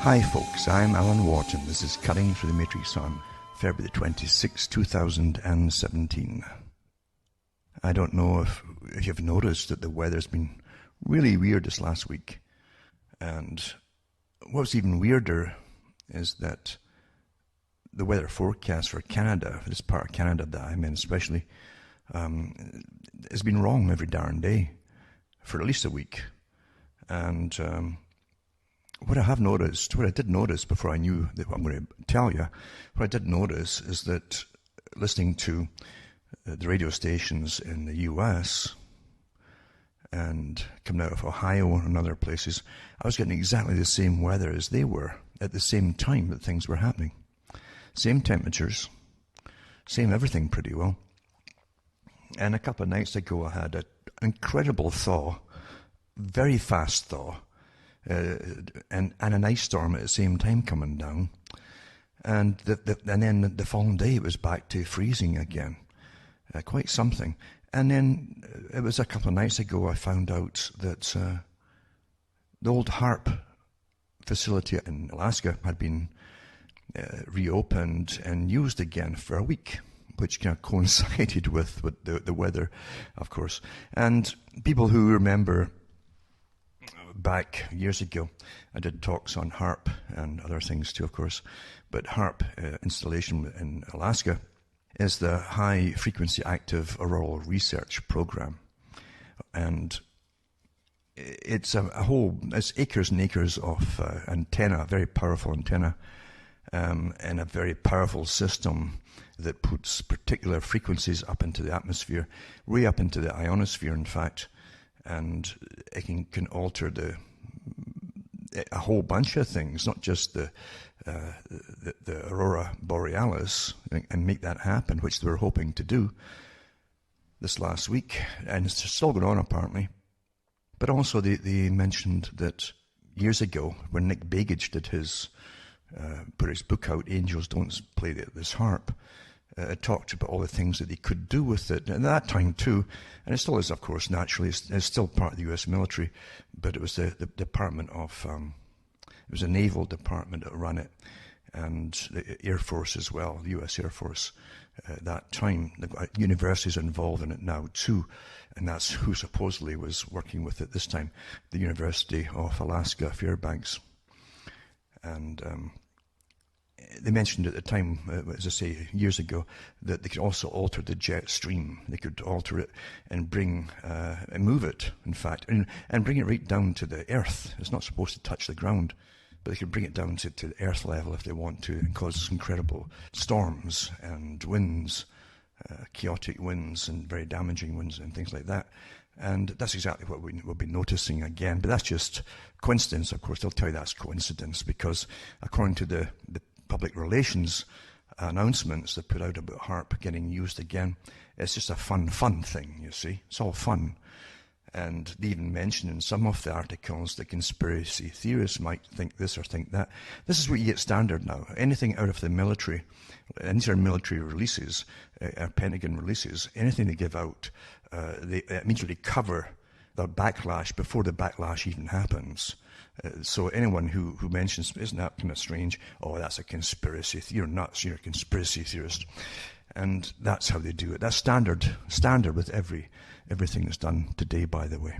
Hi folks, I'm Alan Wharton. This is Cutting Through the Matrix on February 26, 2017. I don't know if you've noticed that the weather's been really weird this last week. And what's even weirder is that the weather forecast for Canada, for this part of Canada that I'm in especially, has been wrong every darn day for at least a week. And what I did notice before I knew that what I'm going to tell you, what I did notice is that listening to the radio stations in the US and coming out of Ohio and other places, I was getting exactly the same weather as they were at the same time that things were happening. Same temperatures, same everything pretty well. And a couple of nights ago I had an incredible thaw, very fast thaw, and an ice storm at the same time coming down. And then the following day it was back to freezing again. Quite something. And then it was a couple of nights ago I found out that the old HARP facility in Alaska had been reopened and used again for a week, which kind of coincided with the weather, of course. And people who remember back years ago, I did talks on HARP and other things too, of course. But HARP installation in Alaska is the High Frequency Active Auroral Research Program. And it's it's acres and acres of antenna, very powerful antenna, and a very powerful system that puts particular frequencies up into the atmosphere, way up into the ionosphere, in fact, and it can alter a whole bunch of things, not just the aurora borealis, and make that happen, which they were hoping to do this last week, and it's still going on apparently. But also they mentioned that years ago, when Nick Bagage did put his book out, Angels Don't Play This Harp, it talked about all the things that they could do with it. And at that time too, and it still is, of course, naturally, it's still part of the US military, but it was the Department of, it was a naval department that ran it, and the Air Force as well, the US Air Force at that time. They've got universities involved in it now too, and that's who supposedly was working with it this time, the University of Alaska, Fairbanks. And they mentioned at the time, as I say, years ago, that they could also alter the jet stream. They could alter it and move it, in fact, and bring it right down to the earth. It's not supposed to touch the ground, but they could bring it down to the earth level if they want to, and cause incredible storms and winds, chaotic winds and very damaging winds and things like that. And that's exactly what we'll be noticing again. But that's just coincidence, of course. They'll tell you that's coincidence because according to the public relations announcements they put out about HARP getting used again, it's just a fun thing, you see. It's all fun. And they even mention in some of the articles that conspiracy theorists might think this or think that. This is what you get standard now. Anything out of the military, and these are military releases, Pentagon releases, anything they give out, they immediately cover the backlash before the backlash even happens. So anyone who mentions, isn't that kind of strange? Oh, that's a conspiracy theory. You're nuts, you're a conspiracy theorist. And that's how they do it. That's standard with everything that's done today, by the way.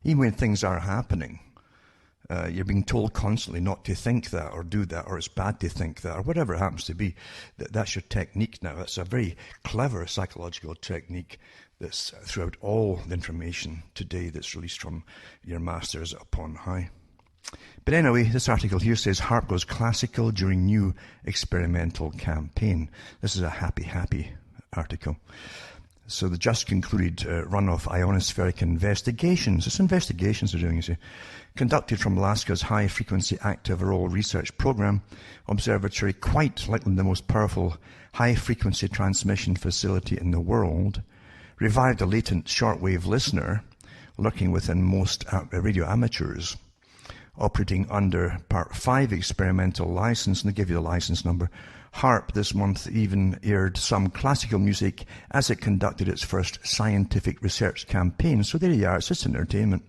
Even when things are happening, you're being told constantly not to think that or do that, or it's bad to think that, or whatever it happens to be. That's your technique now. It's a very clever psychological technique that's throughout all the information today that's released from your masters upon high. But anyway, this article here says HARP goes classical during new experimental campaign. This is a happy article. So the just concluded run of ionospheric investigations. It's investigations they're doing, you see. Conducted from Alaska's High Frequency Active Auroral Research Program Observatory, quite likely the most powerful high frequency transmission facility in the world, revived a latent shortwave listener lurking within most radio amateurs, operating under Part 5 experimental license, and they give you the license number. HARP this month even aired some classical music as it conducted its first scientific research campaign. So there you are, it's just entertainment.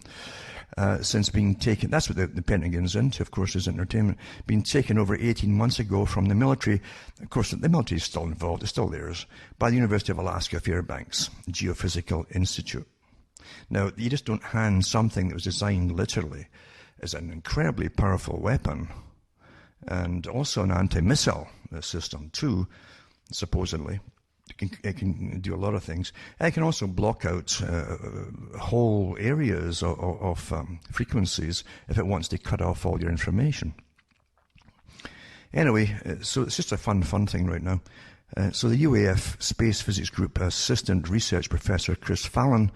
since being taken. That's what the Pentagon's into, of course, is entertainment. Being taken over 18 months ago from the military. Of course, the military is still involved. It's still theirs. By the University of Alaska Fairbanks Geophysical Institute. Now, you just don't hand something that was designed literally as an incredibly powerful weapon and also an anti-missile system too, supposedly. It can do a lot of things. And it can also block out whole areas of frequencies if it wants to cut off all your information. Anyway, so it's just a fun thing right now. So the UAF Space Physics Group Assistant Research Professor Chris Fallon,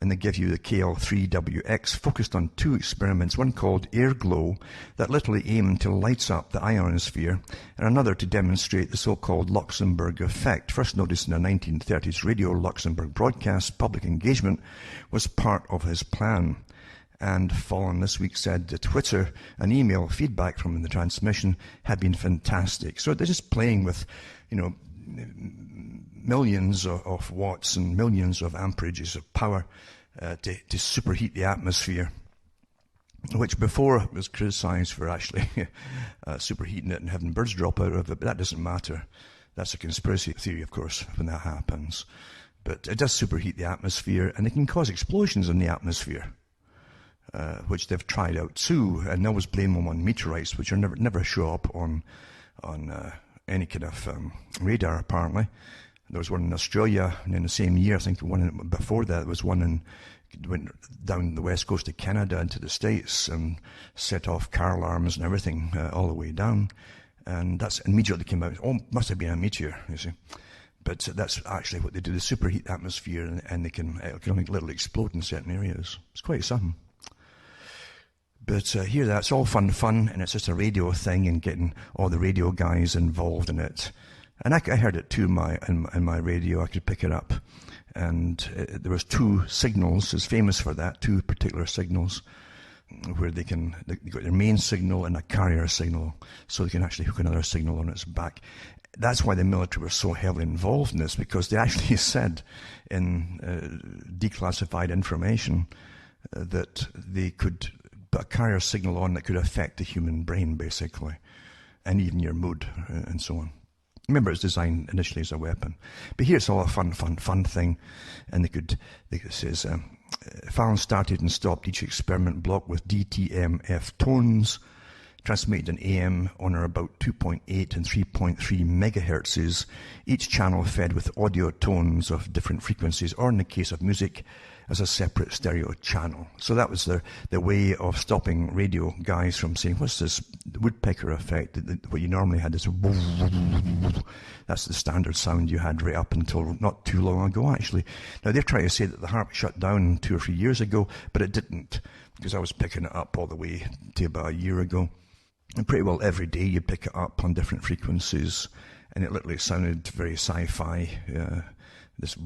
and they give you the KL3WX, focused on 2 experiments, one called Air Glow, that literally aimed to light up the ionosphere, and another to demonstrate the so-called Luxembourg effect. First noticed in the 1930s Radio Luxembourg broadcast, public engagement was part of his plan. And Fallon this week said that Twitter and email feedback from the transmission had been fantastic. So they're just playing with, millions of watts and millions of amperages of power to superheat the atmosphere, which before was criticized for actually superheating it and having birds drop out of it, but that doesn't matter. That's a conspiracy theory, of course, when that happens. But it does superheat the atmosphere, and it can cause explosions in the atmosphere, which they've tried out too, and they always blame them on meteorites, which are never show up on any kind of radar, apparently. There was one in Australia, and in the same year, I think before that, there was one went down the west coast of Canada into the States and set off car alarms and everything all the way down. And that's immediately came out. Oh, must have been a meteor, you see. But that's actually what they do. They superheat the atmosphere, and it can literally explode in certain areas. It's quite something. But here, that's all fun, and it's just a radio thing and getting all the radio guys involved in it. And I heard it too in my radio. I could pick it up. And there was 2 signals. It's famous for that, 2 particular signals, where they got their main signal and a carrier signal, so they can actually hook another signal on its back. That's why the military were so heavily involved in this, because they actually said in declassified information that they could put a carrier signal on that could affect the human brain, basically, and even your mood and so on. Remember, it's designed initially as a weapon. But here it's all a fun thing. And it says, Fallon started and stopped each experiment block with DTMF tones, transmitted in AM on or about 2.8 and 3.3 megahertzes, each channel fed with audio tones of different frequencies, or in the case of music, as a separate stereo channel. So that was the way of stopping radio guys from saying, what's this woodpecker effect? What you normally had is that's the standard sound you had right up until not too long ago, actually. Now, they've tried to say that the HARP shut down 2 or 3 years ago, but it didn't, because I was picking it up all the way to about a year ago. And pretty well every day you pick it up on different frequencies, and it literally sounded very sci-fi, this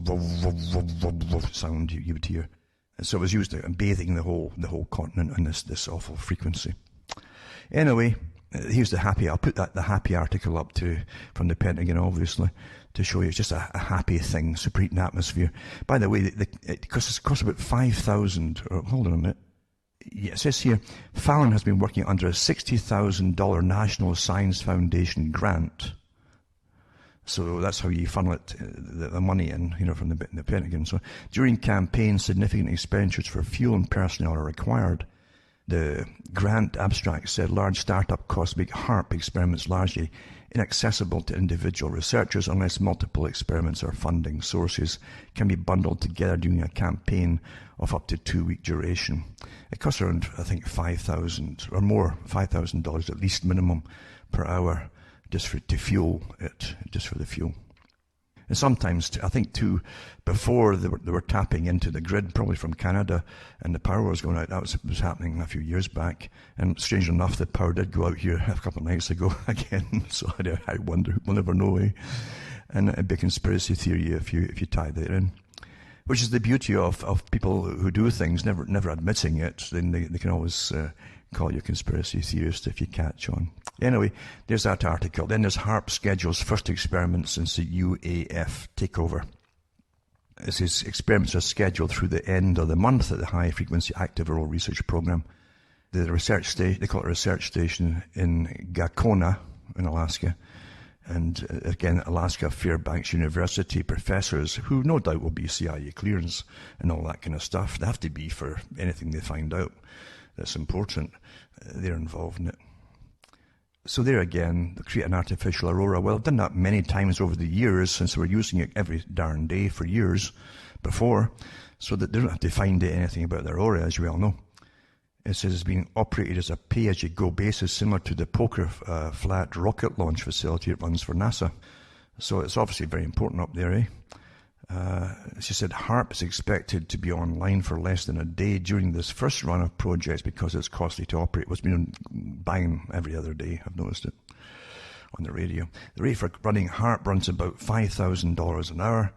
sound you would hear. And so it was used to bathing the whole continent in this awful frequency. Anyway, here's the happy. I'll put the happy article up from the Pentagon, obviously, to show you it's just a happy thing, superheating atmosphere. By the way, it costs about $5,000. Hold on a minute. Yeah, it says here, Fallon has been working under a $60,000 National Science Foundation grant. So that's how you funnel it, the money in, from the Pentagon. So during campaigns, significant expenditures for fuel and personnel are required. The grant abstract said large startup costs make HARP experiments largely inaccessible to individual researchers unless multiple experiments or funding sources can be bundled together during a campaign of up to 2-week duration. It costs around, I think, $5,000 or more, $5,000 at least minimum per hour. Just to fuel it, just for the fuel. And sometimes, I think too, before they were tapping into the grid, probably from Canada, and the power was going out. That was happening a few years back. And strange enough, the power did go out here a couple of nights ago again. So I wonder, we'll never know, eh? And it'd be a conspiracy theory if you tie that in. Which is the beauty of people who do things, never admitting it. Then they can always call you a conspiracy theorist if you catch on. Anyway, there's that article. Then there's HARP schedules first experiment since the UAF takeover. It says experiments are scheduled through the end of the month at the High Frequency Active Auroral Research Program. The research station, they call it a research station in Gakona in Alaska. And again, Alaska Fairbanks University professors, who no doubt will be CIA clearance and all that kind of stuff. They have to be for anything they find out that's important. They're involved in it. So there again, they create an artificial aurora. Well, I've done that many times over the years since we were using it every darn day for years before, so that they don't have to find out anything about the aurora, as you well know. It says it's being operated as a pay-as-you-go basis, similar to the Poker Flat rocket launch facility it runs for NASA. So it's obviously very important up there, eh? She said HARP is expected to be online for less than a day during this first run of projects because it's costly to operate. It's been banging every other day, I've noticed it on the radio. The rate for running HARP runs about $5,000 an hour.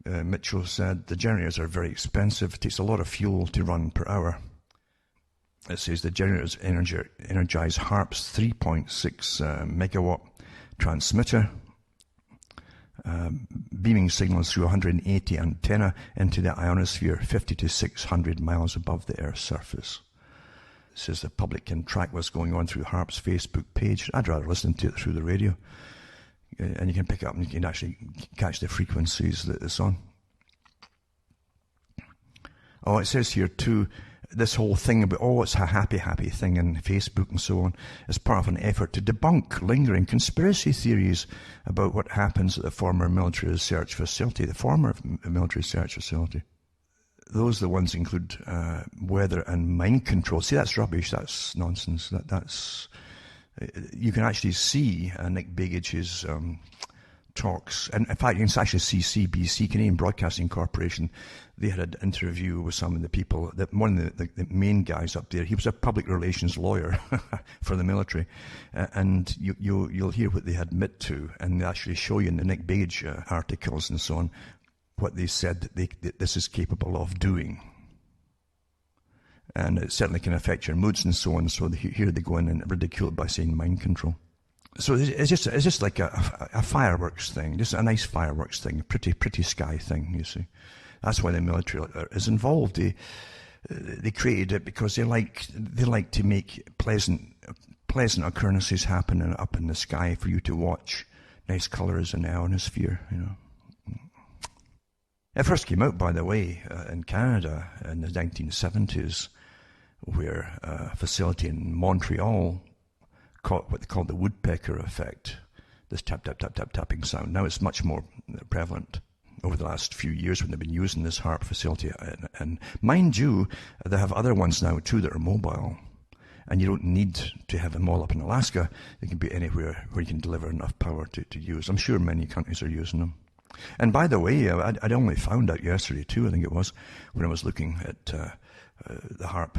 Mitchell said the generators are very expensive. It takes a lot of fuel to run per hour. It says the generators energize HARP's 3.6 megawatt transmitter, beaming signals through 180 antenna into the ionosphere 50 to 600 miles above the Earth's surface. It says the public can track what's going on through HARP's Facebook page. I'd rather listen to it through the radio. And you can pick it up and you can actually catch the frequencies that it's on. Oh, it says here too, this whole thing about, it's a happy thing in Facebook and so on, is part of an effort to debunk lingering conspiracy theories about what happens at the former military research facility. Those are the ones include weather and mind control. See, that's rubbish. That's nonsense. That's you can actually see Nick Bigage's talks, and in fact you can actually see CBC, Canadian Broadcasting Corporation. They had an interview with some of the people, that one of the main guys up there, he was a public relations lawyer for the military, and you'll hear what they admit to, and they actually show you in the Nick Bigage articles and so on what they said that this is capable of doing. And it certainly can affect your moods and so on. So here they go in and ridicule it by saying mind control. So it's just like a fireworks thing, just a nice fireworks thing, a pretty sky thing, you see. That's why the military is involved. They created it because they like to make pleasant occurrences happen up in the sky for you to watch. Nice colours in the ionosphere, you know. It first came out, by the way, in Canada in the 1970s, where a facility in Montreal caught what they called the woodpecker effect, this tapping sound. Now it's much more prevalent over the last few years when they've been using this HARP facility. And mind you, they have other ones now too that are mobile. And you don't need to have them all up in Alaska. They can be anywhere where you can deliver enough power to use. I'm sure many countries are using them. And by the way, I'd only found out yesterday too, I think it was, when I was looking at the HARP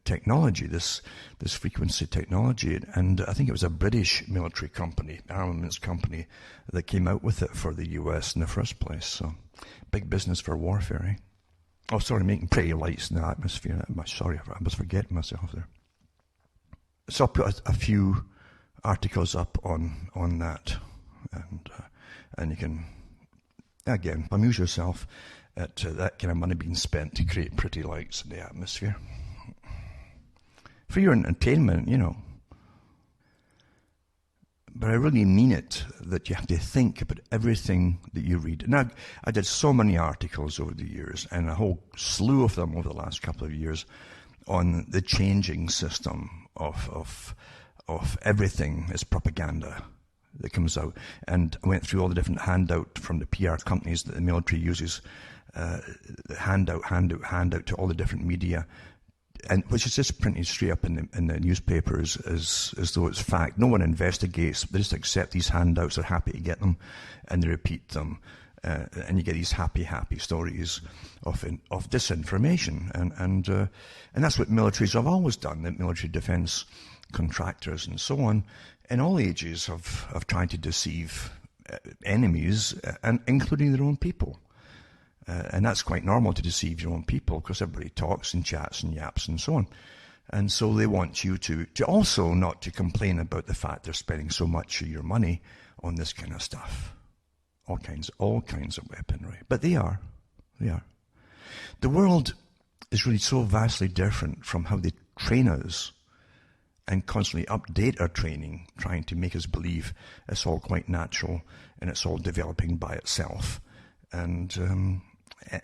technology, this frequency technology, and I think it was a British military company, armaments company, that came out with it for the US in the first place. So, big business for warfare, eh? Oh, sorry, making pretty lights in the atmosphere. Sorry, I was forgetting myself there. So I'll put a few articles up on that, and you can, again, amuse yourself at that kind of money being spent to create pretty lights in the atmosphere. For your entertainment, you know. But I really mean it, that you have to think about everything that you read. Now, I did so many articles over the years, and a whole slew of them over the last couple of years, on the changing system of everything as propaganda that comes out. And I went through all the different handout from the PR companies that the military uses, handout to all the different media, and which is just printed straight up in the newspapers as though it's fact. No one investigates. They just accept these handouts. They're happy to get them, and they repeat them. And you get these happy stories of disinformation, and that's what militaries have always done. The military defence contractors and so on, in all ages, have tried to deceive enemies, and including their own people. And that's quite normal, to deceive your own people, because everybody talks and chats and yaps and so on. And so they want you to also not to complain about the fact they're spending so much of your money on this kind of stuff. All kinds of weaponry. But they are. They are. The world is really so vastly different from how they train us and constantly update our training, trying to make us believe it's all quite natural and it's all developing by itself. And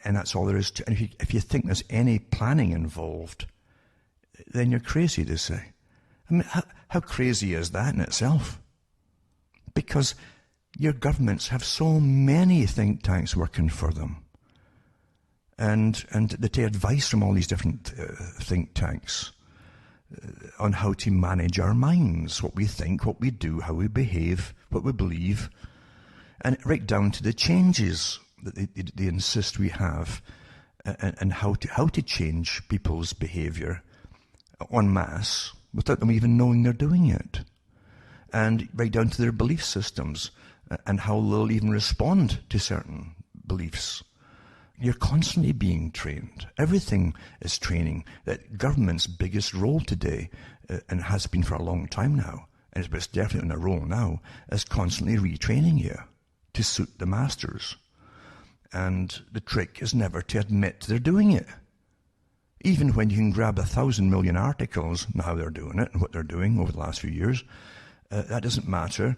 that's all there is to. And if you think there's any planning involved, then you're crazy, they say. I mean, how crazy is that in itself? Because your governments have so many think tanks working for them. And they take advice from all these different think tanks on how to manage our minds, what we think, what we do, how we behave, what we believe, and right down to the changes that they insist we have, and how to change people's behavior en masse without them even knowing they're doing it, and right down to their belief systems and how they'll even respond to certain beliefs. You're constantly being trained. Everything is training. That government's biggest role today, and has been for a long time now, and it's definitely on a roll now, is constantly retraining you to suit the masters. And the trick is never to admit they're doing it. Even when you can grab 1,000 million articles on how they're doing it and what they're doing over the last few years, that doesn't matter.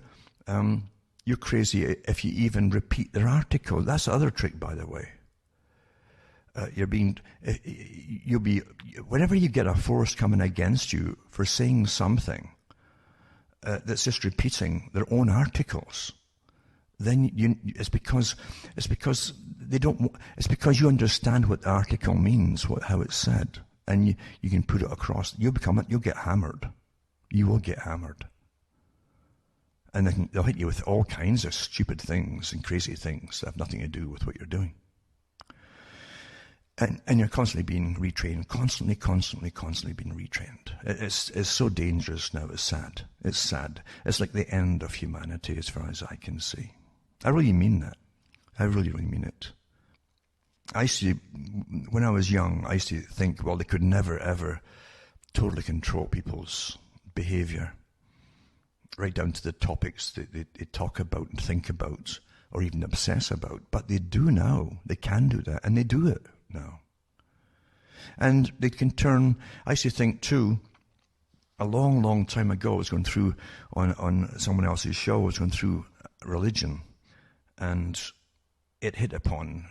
You're crazy if you even repeat their article. That's the other trick, by the way. Whenever you get a force coming against you for saying something that's just repeating their own articles, then it's because they don't. It's because you understand what the article means, how it's said, and you can put it across. You'll get hammered. You will get hammered, and they'll hit you with all kinds of stupid things and crazy things that have nothing to do with what you're doing. And you're constantly being retrained, constantly being retrained. It's so dangerous now. It's sad. It's sad. It's like the end of humanity, as far as I can see. I really mean that. I really, really mean it. When I was young, I used to think, well, they could never, ever totally control people's behavior, right down to the topics that they talk about and think about, or even obsess about. But they do now. They can do that, and they do it now. And they can turn. I used to think too, a long, long time ago, I was going through on someone else's show, I was going through religion, and it hit upon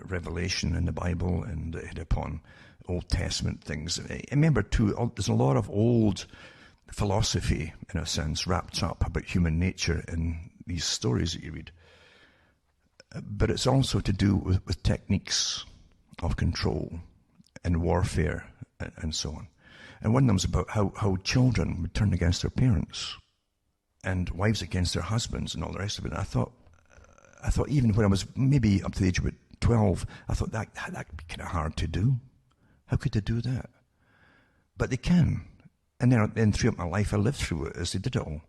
Revelation in the Bible, and it hit upon Old Testament things. I remember too, there's a lot of old philosophy, in a sense, wrapped up about human nature in these stories that you read. But it's also to do with techniques of control and warfare and so on. And one of them was about how children would turn against their parents and wives against their husbands and all the rest of it. And I thought even when I was maybe up to the age of about 12, I thought that'd be kind of hard to do. How could they do that? But they can. And then throughout my life, I lived through it as they did it all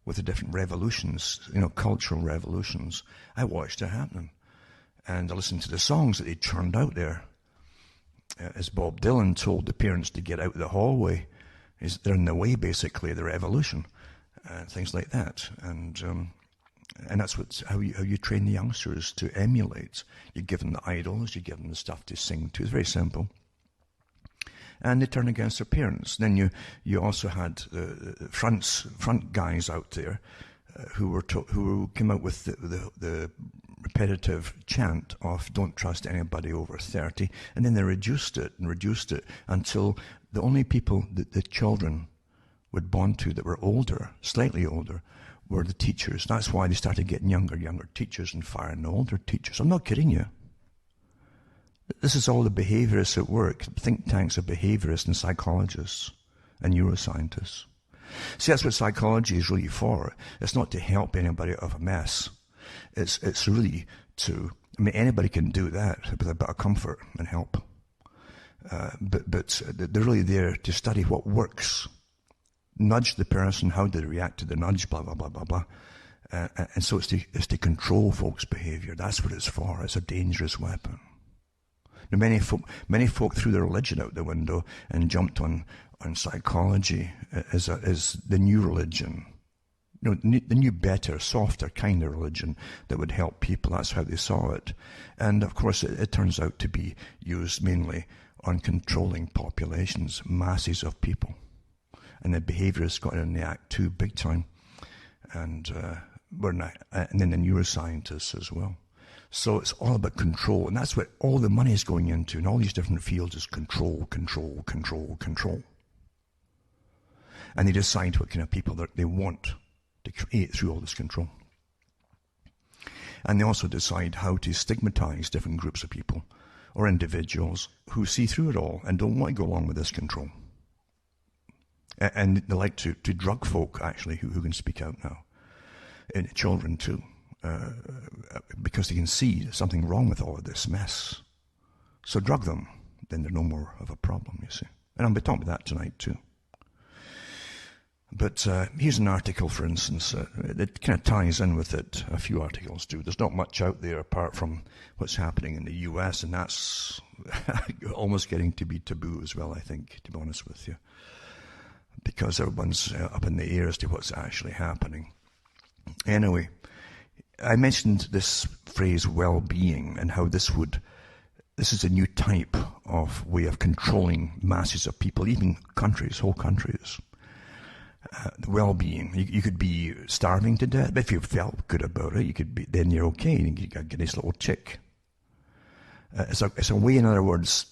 with the different revolutions, cultural revolutions. I watched it happening. And I listened to the songs that they churned out there. As Bob Dylan told the parents to get out of the hallway, they're in the way, basically, the revolution, things like that. And that's how you train the youngsters to emulate. You give them the idols, you give them the stuff to sing to. It's very simple. And they turn against their parents. Then you also had the front guys out there who came out with the repetitive chant of "Don't trust anybody over 30," and then they reduced it until the only people that the children would bond to that were older, slightly older, were the teachers. That's why they started getting younger teachers and firing the older teachers. I'm not kidding you. This is all the behaviorists at work. Think tanks of behaviorists and psychologists and neuroscientists. See, that's what psychology is really for. It's not to help anybody out of a mess. It's really to, anybody can do that with a bit of comfort and help. But they're really there to study what works. Nudge the person, how do they react to the nudge, blah, blah, blah, blah, blah. And so it's to control folks' behavior. That's what it's for. It's a dangerous weapon. Now, many folk threw their religion out the window and jumped on psychology as the new religion. The new, better, softer kind of religion that would help people. That's how they saw it. And of course, it turns out to be used mainly on controlling populations, masses of people. And the behaviorists got in the act too, big time. And and then the neuroscientists as well. So it's all about control, and that's what all the money is going into in all these different fields is control, control, control, control. And they decide what kind of people that they want to create through all this control. And they also decide how to stigmatize different groups of people or individuals who see through it all and don't want to go along with this control. And they like to drug folk, actually, who can speak out now. And children, too. Because they can see something wrong with all of this mess. So drug them, then they're no more of a problem, you see. And I'll be talking about that tonight, too. But here's an article, for instance, that kind of ties in with it. A few articles do. There's not much out there apart from what's happening in the US, and that's almost getting to be taboo as well, I think, to be honest with you. Because everyone's up in the air as to what's actually happening. Anyway, I mentioned this phrase well-being and how this is a new type of way of controlling masses of people, even countries, whole countries. Well-being. You could be starving to death, but if you felt good about it, then you're okay. You got get this little chick. It's a way, in other words,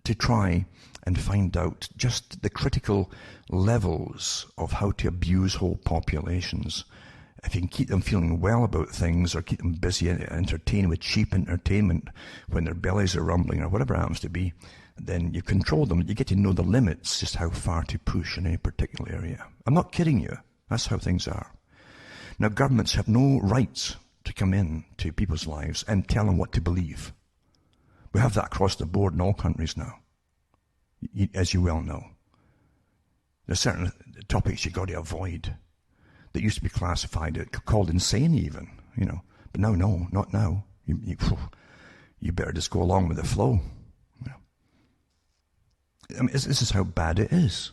to try and find out just the critical levels of how to abuse whole populations. If you can keep them feeling well about things or keep them busy and entertained with cheap entertainment when their bellies are rumbling or whatever it happens to be, then you control them. You get to know the limits, just how far to push in any particular area. I'm not kidding you. That's how things are. Now, governments have no right to come in to people's lives and tell them what to believe. We have that across the board in all countries now, as you well know. There's certain topics you've got to avoid that used to be classified, called insane even, But now, no, not now. You better just go along with the flow. I mean, this is how bad it is.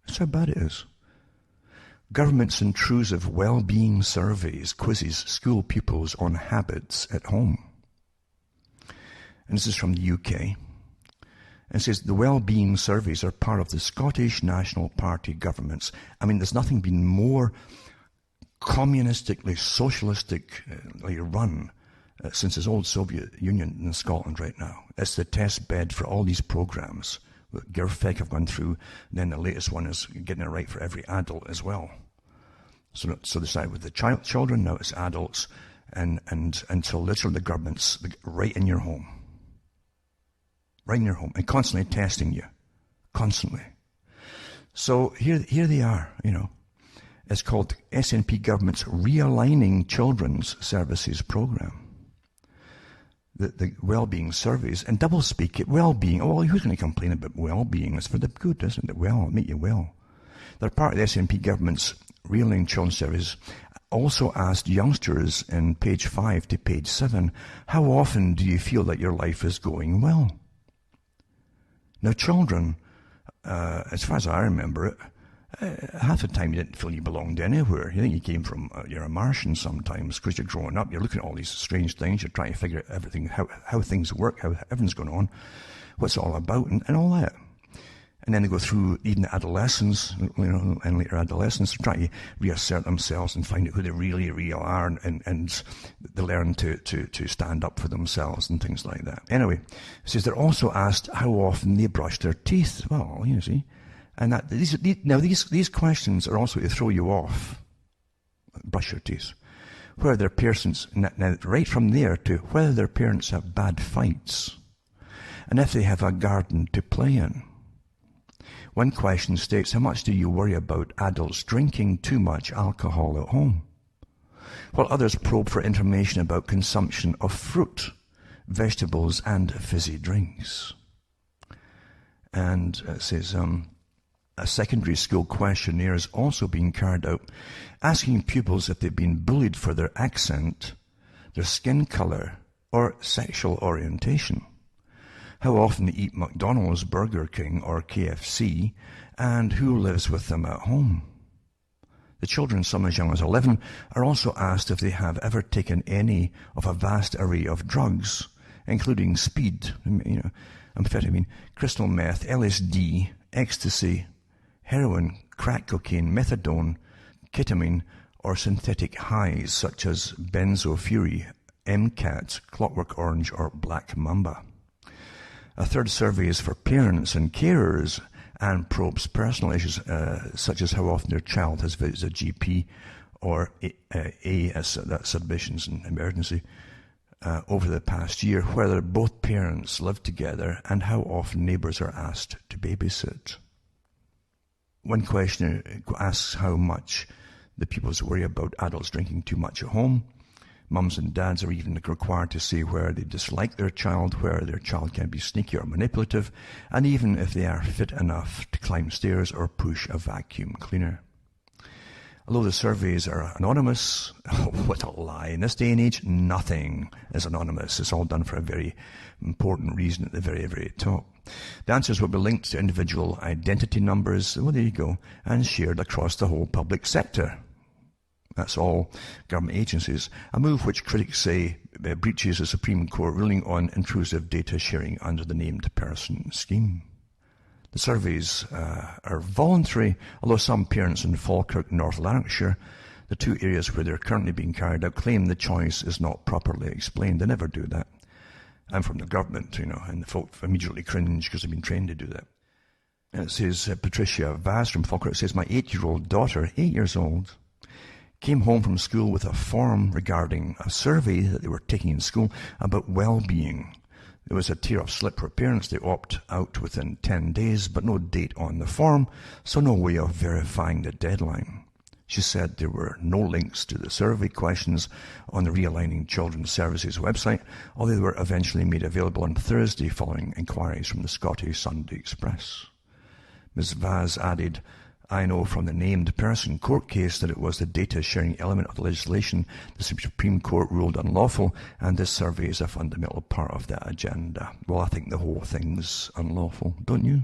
That's how bad it is. Government's intrusive well-being surveys quizzes school pupils on habits at home. And this is from the UK. And it says the well-being surveys are part of the Scottish National Party government's. I mean, there's nothing been more communistically, socialistically run since this old Soviet Union in Scotland right now. It's the test bed for all these programs that Gerfec have gone through. And then the latest one is getting it right for every adult as well. So they started with the children, now it's adults, and until literally the government's right in your home. Right in your home, and constantly testing you. Constantly. So here they are, It's called SNP government's Realigning Children's Services Program. The well-being surveys, and double-speak it, well-being. Oh, well, who's going to complain about well-being? It's for the good, isn't it? Well, make you well. They're part of the SNP government's Realigning Children's Services. Also asked youngsters in page 5 to page 7, how often do you feel that your life is going well? Now, children, as far as I remember it, half the time you didn't feel you belonged anywhere. You think you came from, you're a Martian sometimes, because you're growing up, you're looking at all these strange things, you're trying to figure out everything, how things work, how everything's going on, what's it all about, and all that. And then they go through even adolescence, and later adolescence, to try to reassert themselves and find out who they really are, and they learn to stand up for themselves and things like that. Anyway, it says they're also asked how often they brush their teeth. Well, you see, and these questions are also to throw you off. Brush your teeth. Whether their parents, now right from there to whether their parents have bad fights, and if they have a garden to play in. One question states, how much do you worry about adults drinking too much alcohol at home? While others probe for information about consumption of fruit, vegetables, and fizzy drinks. And it says, a secondary school questionnaire is also being carried out, asking pupils if they've been bullied for their accent, their skin color, or sexual orientation. How often they eat McDonald's, Burger King, or KFC, and who lives with them at home. The children, some as young as 11, are also asked if they have ever taken any of a vast array of drugs, including speed, amphetamine, crystal meth, LSD, ecstasy, heroin, crack cocaine, methadone, ketamine, or synthetic highs such as benzofury, MCAT, Clockwork Orange, or Black Mamba. A third survey is for parents and carers and probes personal issues such as how often their child has visited a GP or that's admissions and emergency over the past year, whether both parents live together, and how often neighbours are asked to babysit. One questioner asks how much the pupils worry about adults drinking too much at home. Mums and dads are even required to say where they dislike their child, where their child can be sneaky or manipulative, and even if they are fit enough to climb stairs or push a vacuum cleaner. Although the surveys are anonymous, what a lie. In this day and age, nothing is anonymous. It's all done for a very important reason at the very, very top. The answers will be linked to individual identity numbers, well, there you go, and shared across the whole public sector. That's all government agencies, a move which critics say breaches the Supreme Court ruling on intrusive data sharing under the named person scheme. The surveys are voluntary, although some parents in Falkirk, North Lanarkshire, the two areas where they're currently being carried out, claim the choice is not properly explained. They never do that. I'm from the government, and the folk immediately cringe because they've been trained to do that. And it says, Patricia Vaz from Falkirk says, my 8-year-old daughter, 8 years old, came home from school with a form regarding a survey that they were taking in school about well-being. There was a tear-off slip for parents. They opt out within 10 days, but no date on the form, so no way of verifying the deadline. She said there were no links to the survey questions on the Realigning Children's Services website, although they were eventually made available on Thursday following inquiries from the Scottish Sunday Express. Ms. Vaz added, I know from the named person court case that it was the data sharing element of the legislation the Supreme Court ruled unlawful, and this survey is a fundamental part of that agenda. Well, I think the whole thing's unlawful, don't you?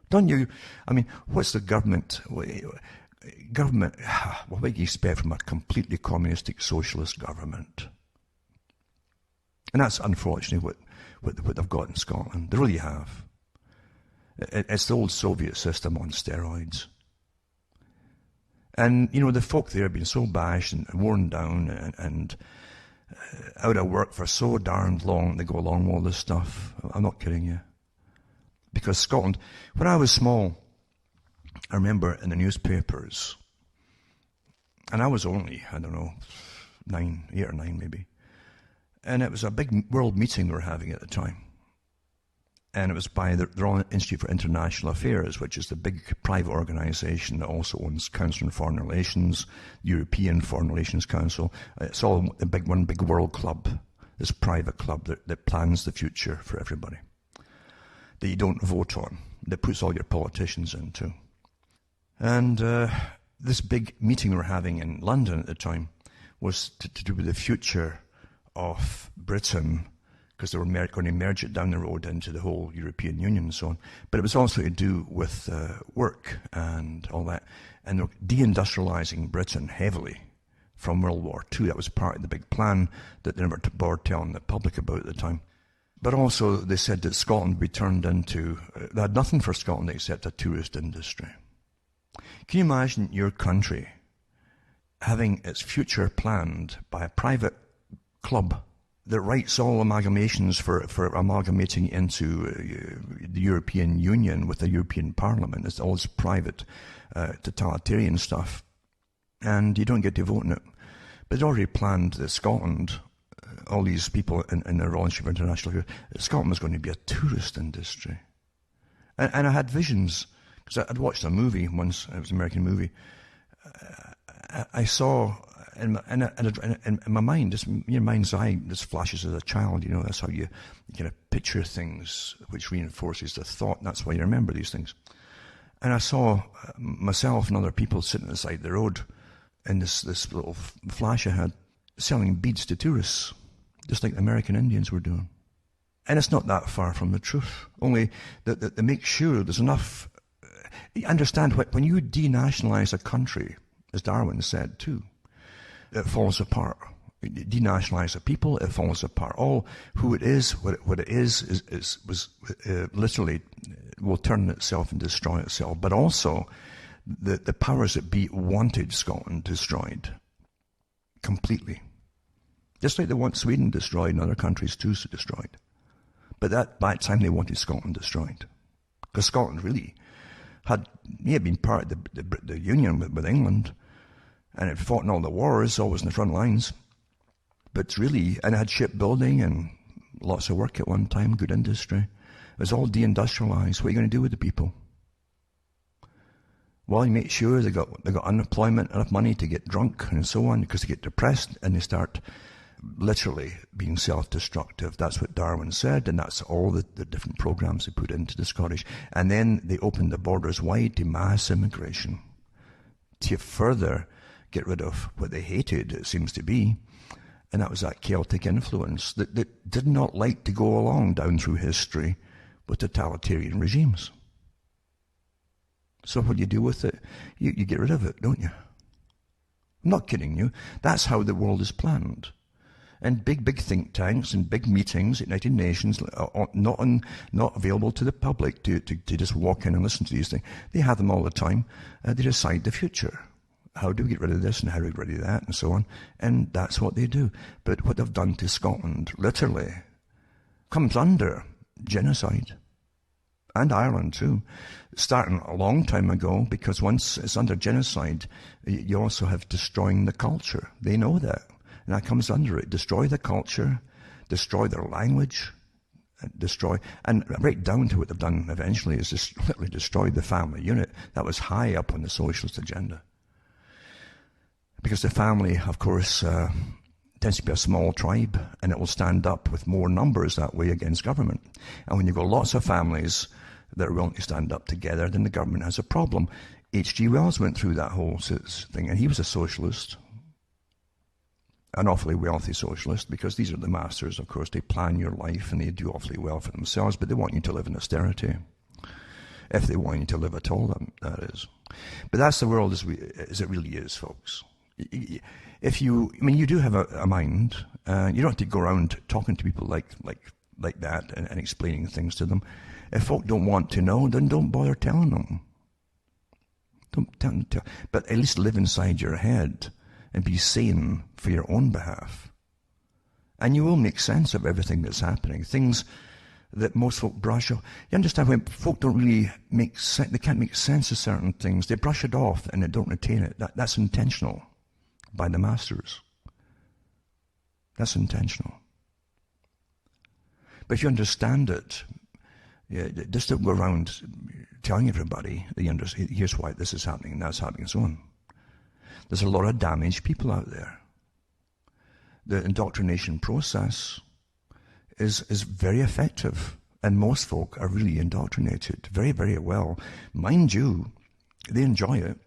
Don't you? I mean, what's the government, what do you expect from a completely communistic socialist government? And that's unfortunately what they've got in Scotland. They really have. It's the old Soviet system on steroids. And, the folk there have been so bashed and worn down and out of work for so darned long, they go along with all this stuff. I'm not kidding you. Because Scotland, when I was small, I remember in the newspapers, and I was only, 8 or 9 maybe, and it was a big world meeting we were having at the time. And it was by the Royal Institute for International Affairs, which is the big private organisation that also owns Council on Foreign Relations, European Foreign Relations Council. It's all one big world club, this private club that plans the future for everybody, that you don't vote on, that puts all your politicians into. And this big meeting we were having in London at the time was to do with the future of Britain, because they were going to merge it down the road into the whole European Union and so on. But it was also to do with work and all that. And they're deindustrializing Britain heavily from World War II. That was part of the big plan that they never bothered telling the public about at the time. But also they said that Scotland would be turned into, they had nothing for Scotland except a tourist industry. Can you imagine your country having its future planned by a private club that writes all amalgamations for amalgamating into the European Union with the European Parliament? It's all this private totalitarian stuff. And you don't get to vote in it. But they'd already planned that Scotland, all these people in the Royal Institute of International Affairs, Scotland was going to be a tourist industry. And I had visions, because I'd watched a movie once, it was an American movie. I saw in my mind, just your mind's eye just flashes as a child, that's how you kind of picture things, which reinforces the thought, and that's why you remember these things. And I saw myself and other people sitting on the side of the road in this little flash I had, selling beads to tourists, just like the American Indians were doing. And it's not that far from the truth, only that they make sure there's enough. You understand, when you denationalize a country, as Darwin said too. It falls apart. Denationalize a people, it falls apart. All who it is, what it is was literally will turn itself and destroy itself. But also, the powers that be wanted Scotland destroyed completely, just like they want Sweden destroyed and other countries too destroyed. But by that time they wanted Scotland destroyed, because Scotland really had been part of the Union with England, and it fought in all the wars, always in the front lines. But really, and it had shipbuilding and lots of work at one time, good industry. It was all deindustrialized. What are you going to do with the people? Well, you make sure they got unemployment, enough money to get drunk and so on, because they get depressed and they start literally being self-destructive. That's what Darwin said, and that's all the different programs they put into the Scottish. And then they opened the borders wide to mass immigration to further get rid of what they hated, it seems to be. And that was that Celtic influence that did not like to go along down through history with totalitarian regimes. So what do you do with it? You get rid of it, don't you? I'm not kidding you. That's how the world is planned. And big think tanks and big meetings at United Nations, not available to the public to just walk in and listen to these things. They have them all the time. They decide the future. How do we get rid of this and how do we get rid of that and so on? And that's what they do. But what they've done to Scotland, literally, comes under genocide. And Ireland too, starting a long time ago, because once it's under genocide, you also have destroying the culture. They know that. And that comes under it. Destroy the culture, destroy their language, and right down to what they've done eventually is just literally destroy the family unit. That was high up on the socialist agenda. Because the family, of course, tends to be a small tribe, and it will stand up with more numbers that way against government. And when you've got lots of families that are willing to stand up together, then the government has a problem. H.G. Wells went through that whole thing, and he was a socialist, an awfully wealthy socialist, because these are the masters, of course. They plan your life, and they do awfully well for themselves, but they want you to live in austerity. If they want you to live at all, that is. But that's the world as it really is, folks. If you do have a mind. You don't have to go around talking to people like that and explaining things to them. If folk don't want to know, then don't bother telling them. Don't tell, but at least live inside your head and be sane for your own behalf. And you will make sense of everything that's happening. Things that most folk brush off. You understand when folk don't really make sense, they can't make sense of certain things. They brush it off and they don't retain it. That's intentional by the masters. That's intentional. But if you understand it, just don't go around telling everybody that here's why this is happening and that's happening and so on. There's a lot of damaged people out there. The indoctrination process is very effective, and most folk are really indoctrinated very, very well. Mind you, they enjoy it.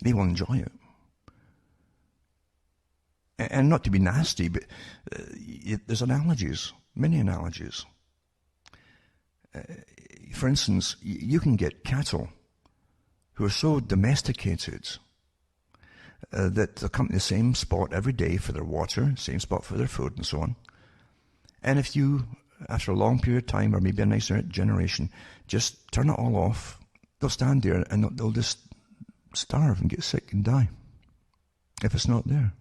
They will enjoy it. And not to be nasty, but there's analogies, many analogies. For instance, you can get cattle who are so domesticated that they'll come to the same spot every day for their water, same spot for their food and so on. And if you, after a long period of time, or maybe a nicer generation, just turn it all off, they'll stand there and they'll just starve and get sick and die if it's not there.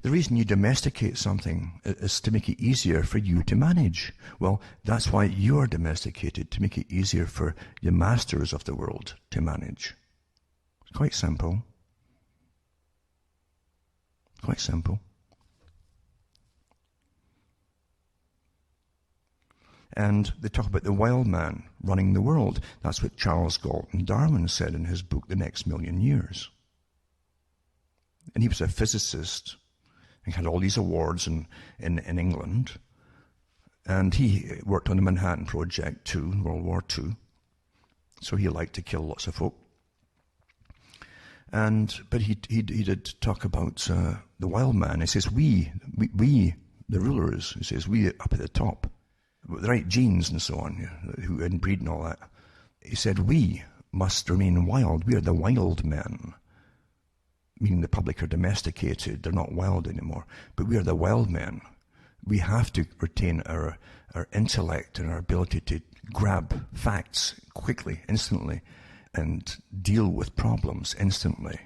The reason you domesticate something is to make it easier for you to manage. Well, that's why you are domesticated, to make it easier for the masters of the world to manage. It's quite simple. Quite simple. And they talk about the wild man running the world. That's what Charles Galton Darwin said in his book, The Next Million Years. And he was a physicist. He had all these awards in England. And he worked on the Manhattan Project too, in World War II. So he liked to kill lots of folk. But he did talk about the wild man. He says, we, the rulers, he says, we up at the top, with the right genes and so on, who inbreed and all that. He said, we must remain wild. We are the wild men. Meaning the public are domesticated, they're not wild anymore. But we are the wild men. We have to retain our intellect and our ability to grab facts quickly, instantly, and deal with problems instantly.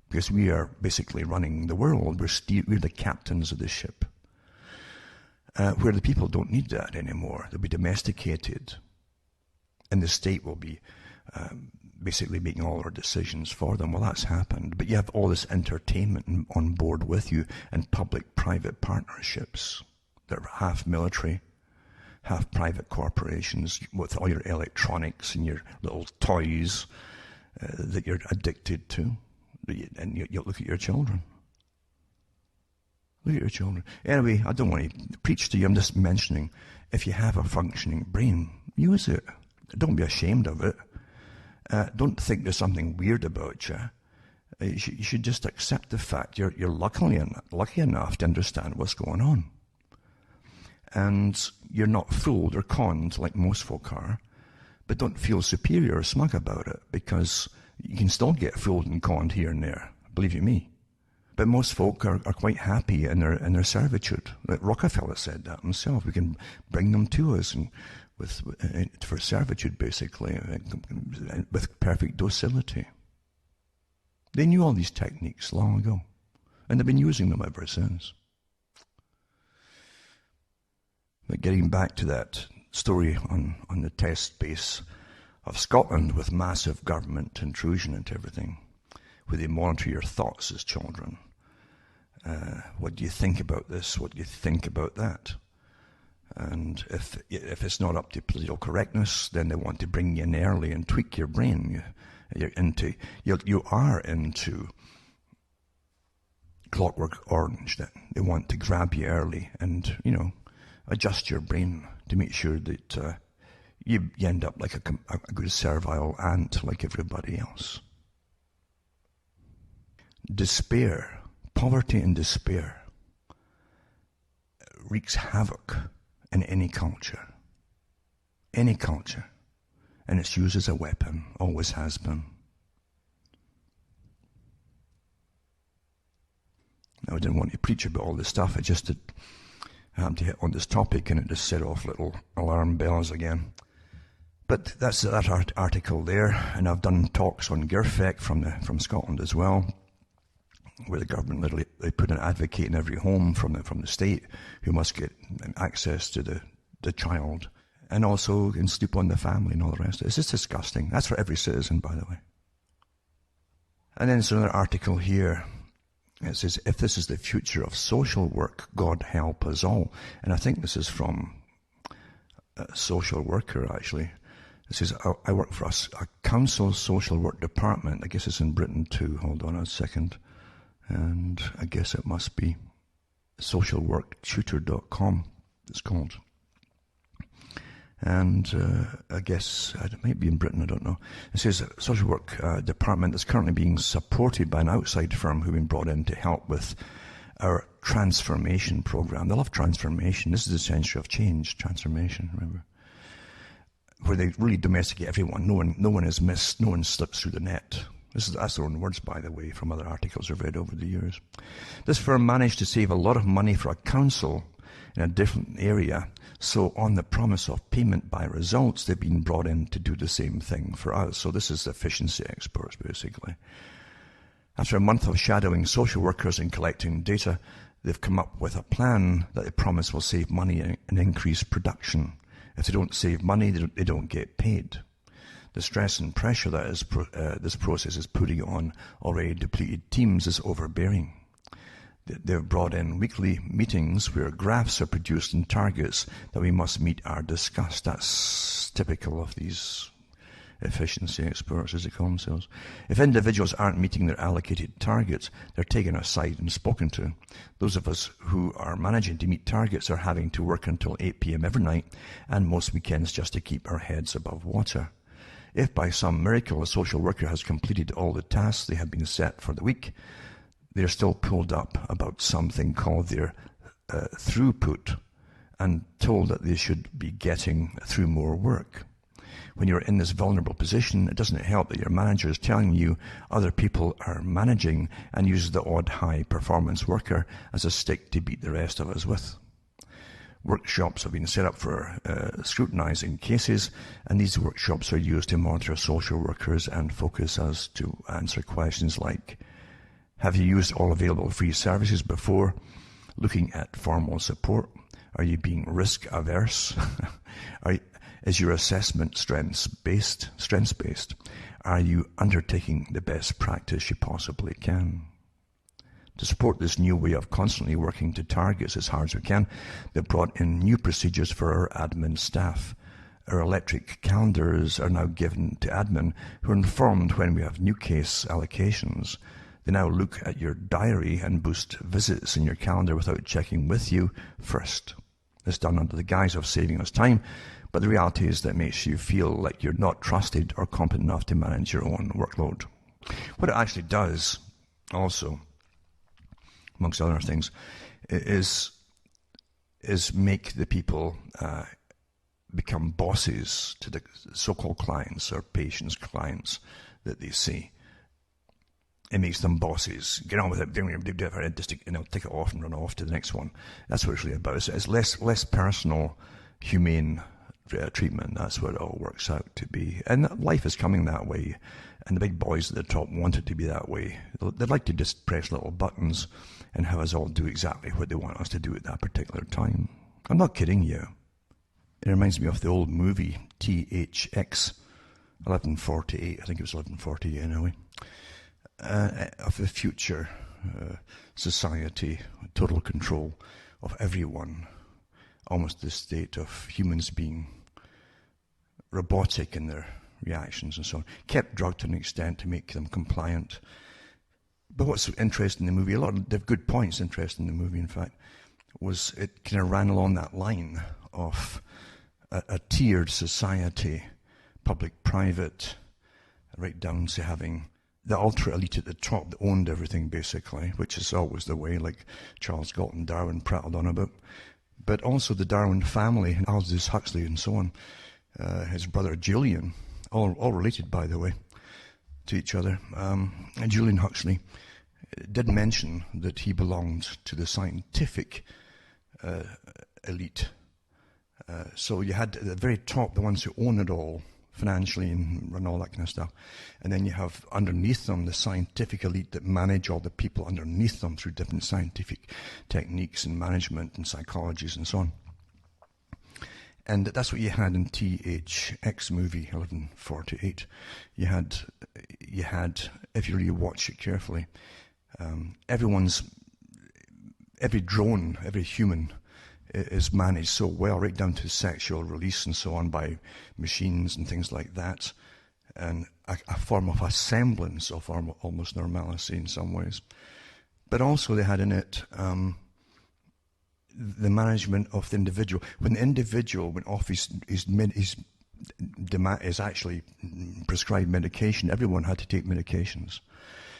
Because we are basically running the world. We're the captains of the ship. Where the people don't need that anymore. They'll be domesticated. And the state will be basically making all our decisions for them. Well, that's happened. But you have all this entertainment on board with you and public-private partnerships that are half military, half private corporations with all your electronics and your little toys that you're addicted to. And you look at your children. Look at your children. Anyway, I don't want to preach to you. I'm just mentioning, if you have a functioning brain, use it. Don't be ashamed of it. Don't think there's something weird about you. You should just accept the fact you're lucky enough to understand what's going on. And you're not fooled or conned like most folk are. But don't feel superior or smug about it, because you can still get fooled and conned here and there, believe you me. But most folk are quite happy in their servitude. Like Rockefeller said that himself. We can bring them to us and for servitude, basically, with perfect docility. They knew all these techniques long ago, and they've been using them ever since. But getting back to that story on the test base of Scotland with massive government intrusion into everything, where they monitor your thoughts as children. What do you think about this? What do you think about that? And if it's not up to political correctness, then they want to bring you in early and tweak your brain. You are into Clockwork Orange. Then they want to grab you early and adjust your brain to make sure that you end up like a good servile ant like everybody else. Despair, poverty and despair wreaks havoc in any culture, and it's used as a weapon, always has been. Now, I didn't want to preach about all this stuff, I just had to hit on this topic and it just set off little alarm bells again. But that's that article there, and I've done talks on Gerfeck from Scotland as well, where the government literally they put an advocate in every home from the state who must get access to the child, and also can sleep on the family and all the rest of it. It's just disgusting. That's for every citizen, by the way. And then there's another article here. It says, if this is the future of social work, God help us all. And I think this is from a social worker, actually. It says, I work for a council social work department. I guess it's in Britain too. Hold on a second. And I guess it must be socialworktutor.com, it's called. And I guess it might be in Britain, I don't know. It says a social work department is currently being supported by an outside firm who've been brought in to help with our transformation program. They love transformation. This is the century of change, transformation, remember? Where they really domesticate everyone. No one is missed. No one slips through the net. That's their own words, by the way, from other articles I've read over the years. This firm managed to save a lot of money for a council in a different area. So on the promise of payment by results, they've been brought in to do the same thing for us. So this is the efficiency experts, basically. After a month of shadowing social workers and collecting data, they've come up with a plan that they promise will save money and increase production. If they don't save money, they don't get paid. The stress and pressure that this process is putting on already depleted teams is overbearing. They've brought in weekly meetings where graphs are produced and targets that we must meet are discussed. That's typical of these efficiency experts, as they call themselves. If individuals aren't meeting their allocated targets, they're taken aside and spoken to. Those of us who are managing to meet targets are having to work until 8 p.m. every night and most weekends just to keep our heads above water. If by some miracle a social worker has completed all the tasks they have been set for the week, they're still pulled up about something called their throughput and told that they should be getting through more work. when you're in this vulnerable position, it doesn't help that your manager is telling you other people are managing and uses the odd high performance worker as a stick to beat the rest of us with. Workshops have been set up for scrutinizing cases, and these workshops are used to monitor social workers and focus us to answer questions like, have you used all available free services before? Looking at formal support. Are you being risk averse? Is your assessment strengths-based? Are you undertaking the best practice you possibly can? To support this new way of constantly working to targets as hard as we can, they've brought in new procedures for our admin staff. Our electric calendars are now given to admin, who are informed when we have new case allocations. They now look at your diary and boost visits in your calendar without checking with you first. It's done under the guise of saving us time, but the reality is that it makes you feel like you're not trusted or competent enough to manage your own workload. What it actually does, also, amongst other things, is make the people become bosses to the so-called clients or patients' clients that they see. It makes them bosses. Get on with it, take it off and run off to the next one. That's what it's really about. It's less personal, humane treatment. That's what it all works out to be. And life is coming that way. And the big boys at the top want it to be that way. They'd like to just press little buttons and have us all do exactly what they want us to do at that particular time. I'm not kidding you. It reminds me of the old movie, THX 1148. I think it was 1148 anyway. Of a future society, total control of everyone, almost the state of humans being robotic in their reactions and so on, kept drugged to an extent to make them compliant. But what's interesting in the movie, a lot of the good points interesting in the movie, in fact, was it kind of ran along that line of a tiered society, public-private, right down to having the ultra-elite at the top that owned everything, basically, which is always the way, like Charles Galton Darwin prattled on about. But also the Darwin family, Aldous Huxley and so on, his brother Julian, all related, by the way, to each other. And Julian Huxley did mention that he belonged to the scientific elite. So you had at the very top the ones who own it all, financially and run all that kind of stuff. And then you have underneath them the scientific elite that manage all the people underneath them through different scientific techniques and management and psychologies and so on. And that's what you had in THX movie 1148. You had, if you really watch it carefully, every drone, every human is managed so well, right down to sexual release and so on by machines and things like that, and a form of a semblance of almost normalcy in some ways. But also they had in it the management of the individual. When the individual went off his actually prescribed medication, everyone had to take medications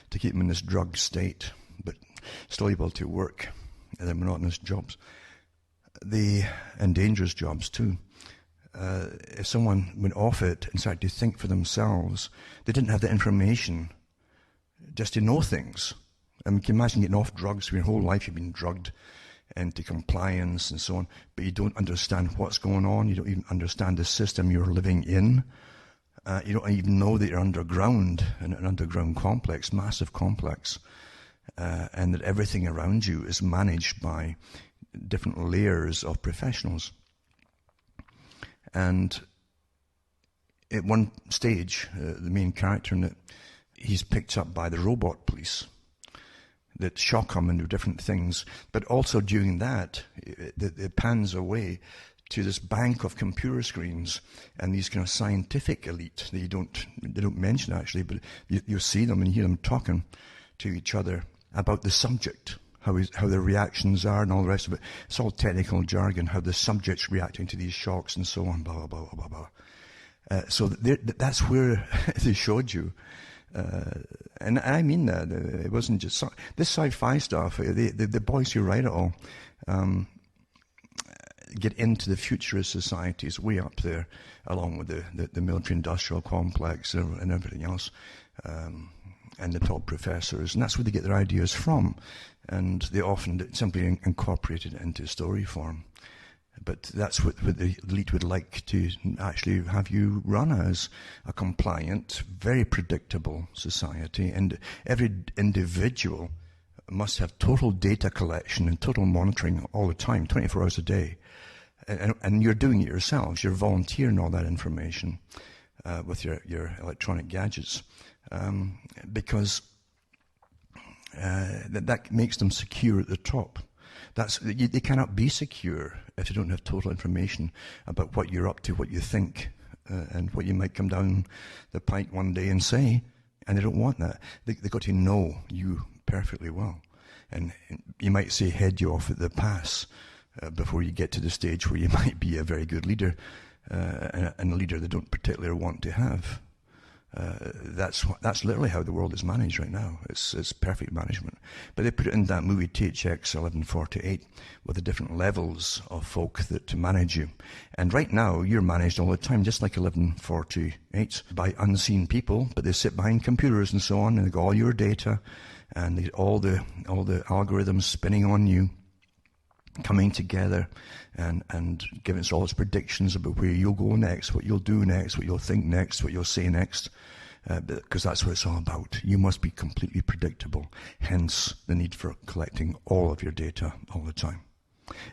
to keep them in this drug state, but still able to work in their monotonous jobs. And dangerous jobs too. If someone went off it and started to think for themselves, they didn't have the information just to know things. I mean, can you imagine getting off drugs for your whole life? You've been drugged into compliance and so on, but you don't understand what's going on. You don't even understand the system you're living in. You don't even know that you're underground, in an underground complex, massive complex, and that everything around you is managed by different layers of professionals. And at one stage, the main character in it, he's picked up by the robot police that shock him into different things. But also during that, it pans away to this bank of computer screens and these kind of scientific elite that they don't mention actually, but you see them and hear them talking to each other about the subject. How their reactions are and all the rest of it. It's all technical jargon, how the subject's reacting to these shocks and so on, blah, blah, blah, blah, blah. So that's where they showed you. And I mean that. It wasn't just... This sci-fi stuff, the boys who write it all, get into the futurist societies way up there, along with the military-industrial complex and everything else, and the top professors, and that's where they get their ideas from, and they often simply incorporate it into story form. But that's what the elite would like to actually have you run as, a compliant, very predictable society, and every individual must have total data collection and total monitoring all the time, 24 hours a day. And you're doing it yourselves. You're volunteering all that information with your electronic gadgets, because that makes them secure at the top. They cannot be secure if they don't have total information about what you're up to, what you think, and what you might come down the pike one day and say. And they don't want that. They've got to know you perfectly well. And you might say head you off at the pass before you get to the stage where you might be a very good leader, and a leader they don't particularly want to have. That's literally how the world is managed right now. It's perfect management. But they put it in that movie THX 1148 with the different levels of folk that to manage you. And right now you're managed all the time, just like 1148, by unseen people, but they sit behind computers and so on, and they got all your data, and they get all the algorithms spinning on you, coming together and giving us all its predictions about where you'll go next, what you'll do next, what you'll think next, what you'll say next, because that's what it's all about. You must be completely predictable, hence the need for collecting all of your data all the time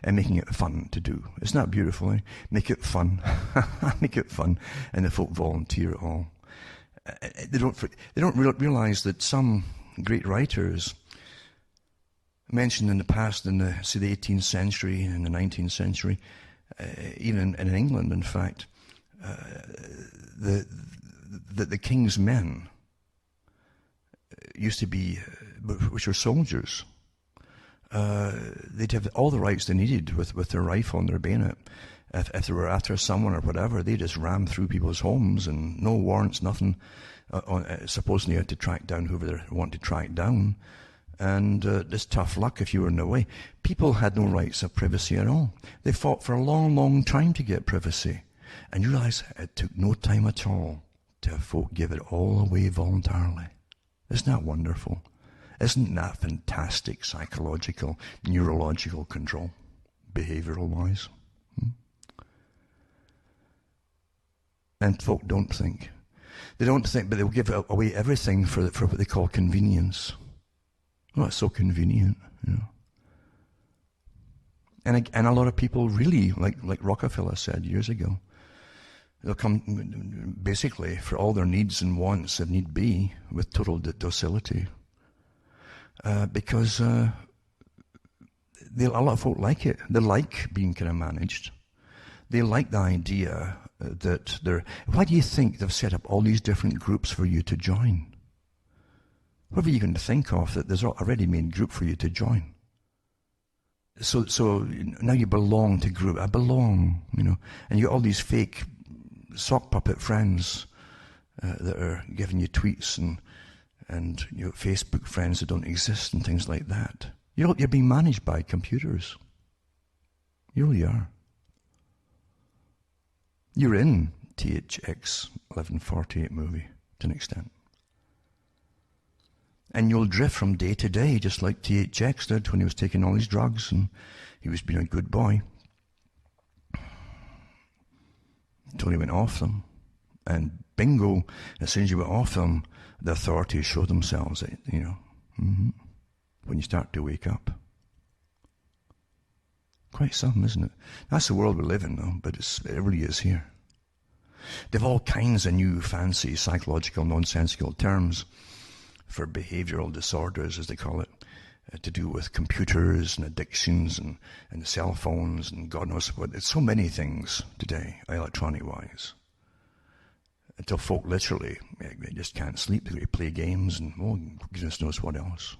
and making it fun to do. Isn't that beautiful, eh? Make it fun. Make it fun, and the folk volunteer all. They don't realize that some great writers mentioned in the past, in the 18th century and the 19th century, even in England, in fact, the king's men used to be, which were soldiers. They'd have all the rights they needed with their rifle and their bayonet. If they were after someone or whatever, they just ram through people's homes and no warrants, nothing. Supposedly had to track down whoever they want to track down. And just tough luck if you were in the way. People had no rights of privacy at all. They fought for a long, long time to get privacy. And you realize it took no time at all to have folk give it all away voluntarily. Isn't that wonderful? Isn't that fantastic psychological, neurological control, behavioral-wise? And folk don't think. They don't think, but they'll give away everything for what they call convenience. Oh, it's so convenient, you know. And a lot of people really, like Rockefeller said years ago, they'll come basically for all their needs and wants if need be with total docility, because a lot of folk like it. They like being kind of managed. They like the idea that they're. Why do you think they've set up all these different groups for you to join? Whatever you can think of, that there's a ready-made group for you to join. So now you belong to group. I belong, you know, and you got all these fake sock puppet friends that are giving you tweets and you know, Facebook friends that don't exist and things like that. You're being managed by computers. You really are. You're in THX 1148 movie to an extent. And you'll drift from day to day, just like THX did when he was taking all his drugs and he was being a good boy. Until he went off them. And bingo, as soon as you went off them, the authorities show themselves, you know, when you start to wake up. Quite something, isn't it? That's the world we live in, though, but it really is here. They've all kinds of new fancy psychological nonsensical terms for behavioral disorders, as they call it, to do with computers and addictions and cell phones and God knows what. It's so many things today, electronic-wise. Until folk literally, they just can't sleep. They play games and, oh, goodness knows what else.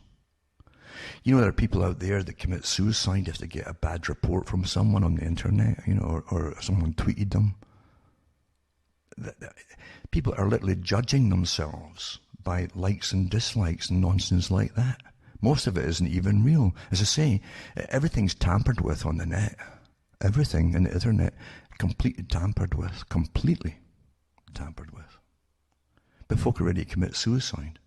You know, there are people out there that commit suicide if they get a bad report from someone on the internet, you know, or someone tweeted them. People are literally judging themselves by likes and dislikes and nonsense like that. Most of it isn't even real. As I say, everything's tampered with on the net. everything in the internet completely tampered with. Completely tampered with. But folk are ready to commit suicide.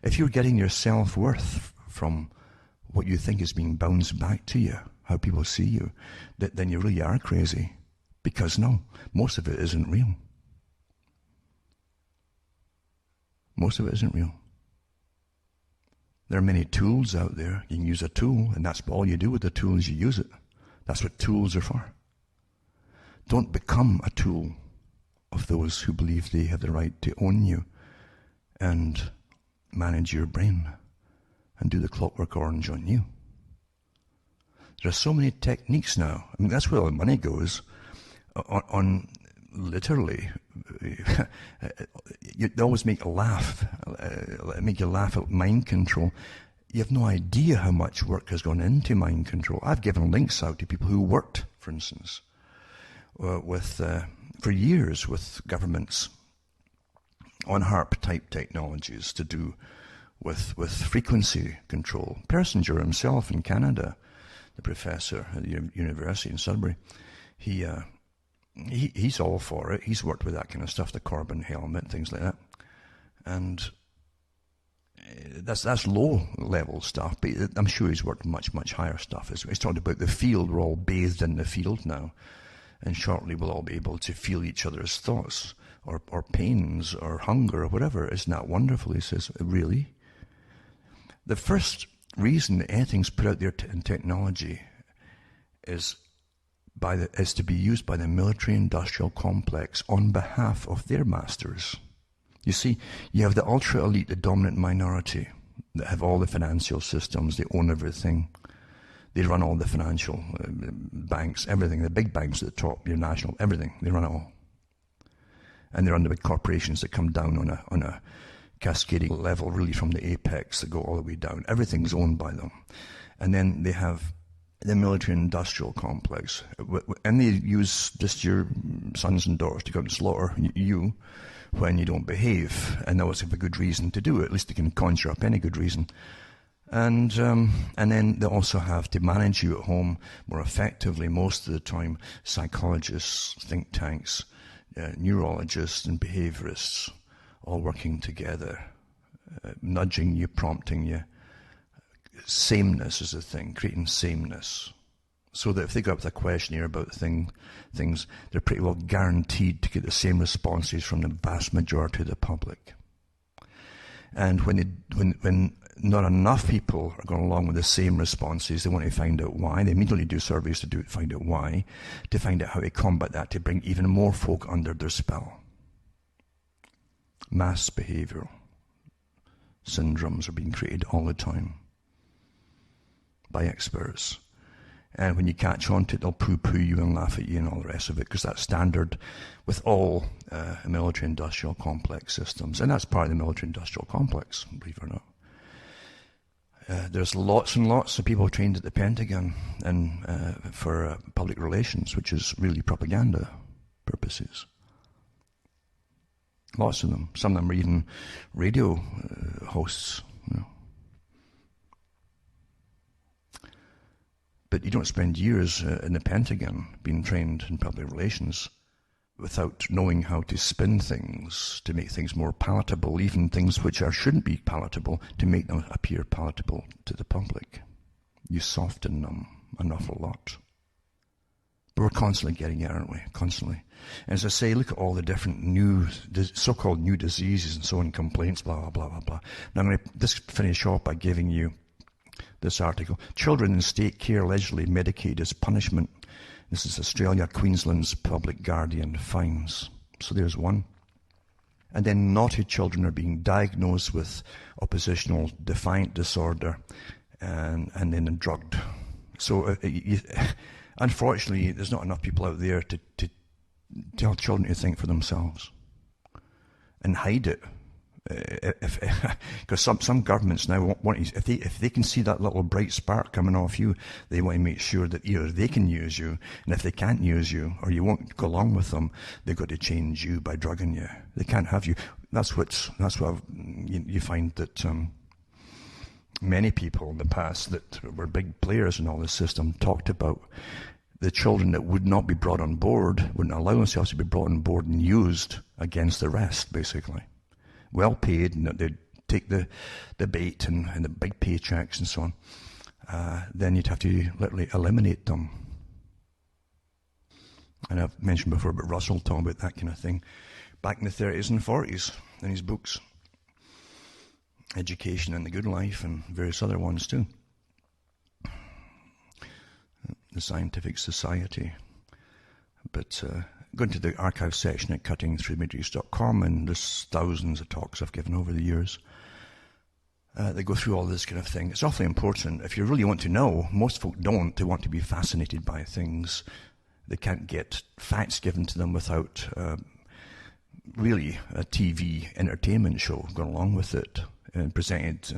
If you're getting your self-worth from what you think is being bounced back to you, how people see you, then you really are crazy. Because no, most of it isn't real. Most of it isn't real. There are many tools out there. You can use a tool, and that's all you do with the tool is you use it. That's what tools are for. Don't become a tool of those who believe they have the right to own you and manage your brain and do the Clockwork Orange on you. There are so many techniques now. I mean, that's where all the money goes on literally. You always make you laugh at mind control. You have no idea how much work has gone into mind control. I've given links out to people who worked, for instance, for years with governments on HARP type technologies to do with frequency control. Persinger himself in Canada, the professor at the university in Sudbury, he's all for it. He's worked with that kind of stuff, the Corbin helmet, things like that. And that's low level stuff, but I'm sure he's worked much, much higher stuff. He's talked about the field. We're all bathed in the field now, and shortly we'll all be able to feel each other's thoughts or pains or hunger or whatever. Isn't that wonderful? He says, really? The first reason that anything's put out there in technology is to be used by the military-industrial complex on behalf of their masters. You see, you have the ultra-elite, the dominant minority, that have all the financial systems. They own everything. They run all the financial banks, everything. The big banks at the top, your national, everything. They run it all. And they're under big corporations that come down on a cascading level, really from the apex that go all the way down. Everything's owned by them. And then they have the military-industrial complex. And they use just your sons and daughters to go and slaughter you when you don't behave. And they always have a good reason to do it. At least they can conjure up any good reason. And then they also have to manage you at home more effectively most of the time. Psychologists, think tanks, neurologists and behaviorists all working together, nudging you, prompting you. Sameness is a thing, creating sameness. So that if they go up with a questionnaire about things, they're pretty well guaranteed to get the same responses from the vast majority of the public. And when not enough people are going along with the same responses, they want to find out why. They immediately do surveys to find out why, to find out how to combat that, to bring even more folk under their spell. Mass behavioral syndromes are being created all the time by experts. And when you catch on to it, they'll poo-poo you and laugh at you and all the rest of it, because that's standard with all military-industrial complex systems. And that's part of the military-industrial complex, believe it or not. There's lots and lots of people trained at the Pentagon and for public relations, which is really propaganda purposes. Lots of them. Some of them are even radio hosts. You know. But you don't spend years in the Pentagon being trained in public relations without knowing how to spin things, to make things more palatable, even things which shouldn't be palatable, to make them appear palatable to the public. You soften them an awful lot. But we're constantly getting it, aren't we? Constantly. And as I say, look at all the different so-called new diseases and so on, complaints, blah, blah, blah, blah, blah. Now I'm going to just finish off by giving you this article. Children in state care allegedly medicated as punishment. This is Australia, Queensland's Public Guardian finds. So there's one. And then naughty children are being diagnosed with oppositional defiant disorder and then drugged. So unfortunately, there's not enough people out there to tell children to think for themselves and hide it. Because some governments now want if they can see that little bright spark coming off you, they want to make sure that either they can use you, and if they can't use you or you won't go along with them, they've got to change you by drugging you. They can't have you. That's what you find that Many people in the past that were big players in all this system talked about the children that would not be brought on board, wouldn't allow themselves to be brought on board and used against the rest, basically. Well paid, and they'd take the bait and the big paychecks and so on. Then you'd have to literally eliminate them. And I've mentioned before about Russell talking about that kind of thing back in the 30s and 40s in his books. Education and the Good Life and various other ones too. The Scientific Society. But go into the archive section at cuttingthroughthematrix.com, and there's thousands of talks I've given over the years. They go through all this kind of thing. It's awfully important. If you really want to know, most folk don't. They want to be fascinated by things. They can't get facts given to them without really a TV entertainment show going along with it and presented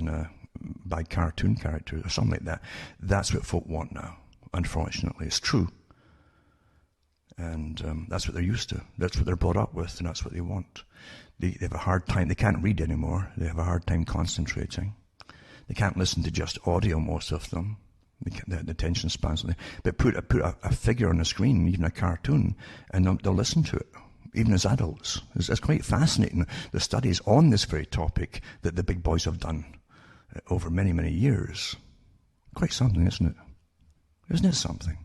by cartoon characters or something like that. That's what folk want now. Unfortunately, it's true. And that's what they're used to. That's what they're brought up with, and that's what they want. They have a hard time. They can't read anymore. They have a hard time concentrating. They can't listen to just audio, most of them. The attention spans. But put a figure on the screen, even a cartoon, and they'll listen to it, even as adults. It's quite fascinating, the studies on this very topic that the big boys have done over many, many years. Quite something, isn't it? Isn't it something?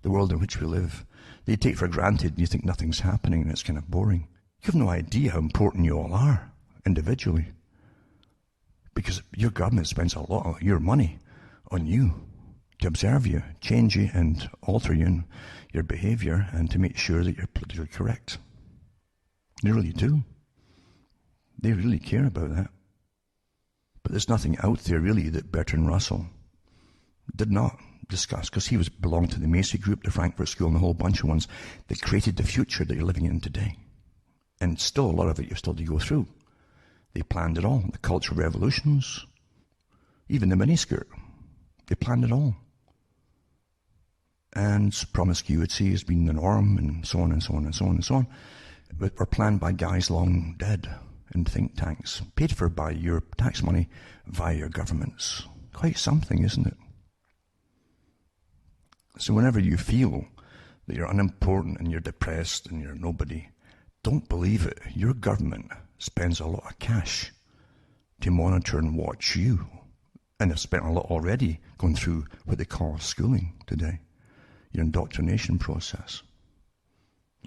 The world in which we live. They take for granted and you think nothing's happening and it's kind of boring. You have no idea how important you all are individually. Because your government spends a lot of your money on you to observe you, change you and alter you in your behaviour and to make sure that you're politically correct. They really do. They really care about that. But there's nothing out there really that Bertrand Russell did not discuss, because he belonged to the Macy Group, the Frankfurt School, and a whole bunch of ones that created the future that you're living in today. And still, a lot of it you've still to go through. They planned it all. The cultural revolutions, even the miniskirt. They planned it all. And promiscuity has been the norm, and so on and so on and so on and so on. But were planned by guys long dead in think tanks, paid for by your tax money via your governments. Quite something, isn't it? So whenever you feel that you're unimportant and you're depressed and you're nobody, don't believe it. Your government spends a lot of cash to monitor and watch you. And they've spent a lot already going through what they call schooling today. Your indoctrination process.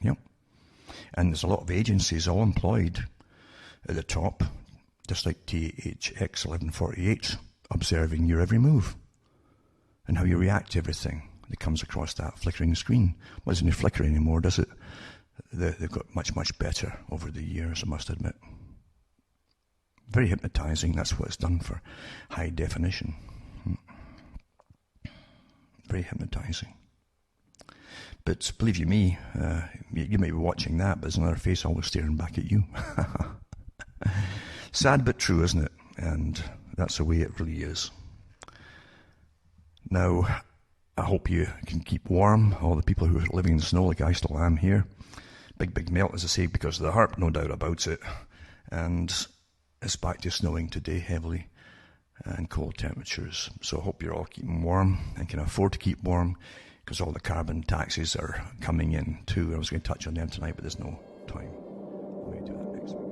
Yep. And there's a lot of agencies all employed at the top, just like THX 1148, observing your every move and how you react to everything that comes across that flickering screen. Well, it doesn't flicker anymore, does it? They've got much, much better over the years, I must admit. Very hypnotizing. That's what it's done for high definition. Very hypnotizing. But believe you me, you may be watching that, but there's another face always staring back at you. Sad but true, isn't it? And that's the way it really is. Now, I hope you can keep warm, all the people who are living in the snow like I still am here. Big melt, as I say, because of the harp, no doubt about it. And it's back to snowing today heavily and cold temperatures. So I hope you're all keeping warm and can afford to keep warm, because all the carbon taxes are coming in too. I was going to touch on them tonight, but there's no time. Let me do that next week.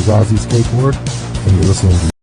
is Ozzy Skateboard, and you're listening to